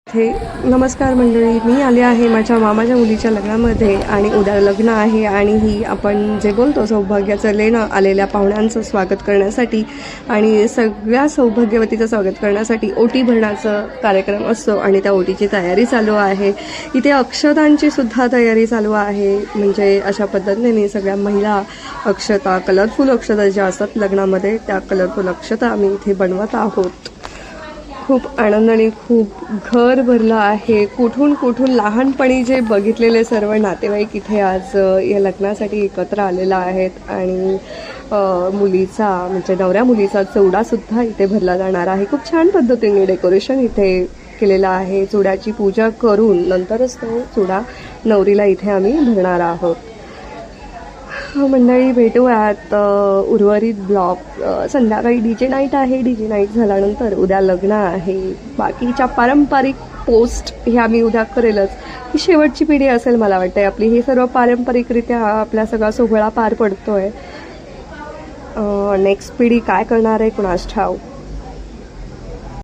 हे नमस्कार मंडळी, मी आले आहे माझ्या मामाच्या मुलीच्या लग्नामध्ये आणि उद्या लग्न आहे आणि ही आपण जे बोलतो सौभाग्याचं लेणं आलेल्या पाहुण्यांचं स्वागत करण्यासाठी आणि सगळ्या सौभाग्यवतीचं स्वागत करण्यासाठी ओटी भरण्याचा कार्यक्रम असतो आणि त्या ओटीची तयारी चालू आहे. इथे अक्षतांची सुद्धा तयारी चालू आहे. म्हणजे अशा पद्धतीने सगळ्या महिला अक्षता, कलरफुल अक्षता ज्या असतात लग्नामध्ये, त्या कलरफुल अक्षता आम्ही इथे बनवत आहोत. खूप आनंदाने खूप घर भरलं आहे. कुठून कुठून लहानपणी जे बघितलेले सर्व नातेवाईक इथे आज या लग्नासाठी एकत्र आलेला आहेत आणि मुलीचा म्हणजे नवऱ्या मुलीचा चुडासुद्धा इथे भरला जाणार आहे. खूप छान पद्धतीने डेकोरेशन इथे केलेलं आहे. चुड्याची पूजा करून नंतरच तो चुडा नवरीला इथे आम्ही भरणार आहोत. मंडळी, भेटूयात उर्वरित ब्लॉग. संध्याकाळी DJ नाईट आहे. DJ नाईट झाल्यानंतर उद्या लग्न आहे. बाकीच्या पारंपरिक पोस्ट ह्या मी उद्या करेलच. ही शेवटची पिढी असेल मला वाटते आपली. हे सर्व पारंपरिकरित्या आपला सगळा सोहळा पार पडतोय. नेक्स्ट पिढी काय करणार आहे कुणास ठाऊक.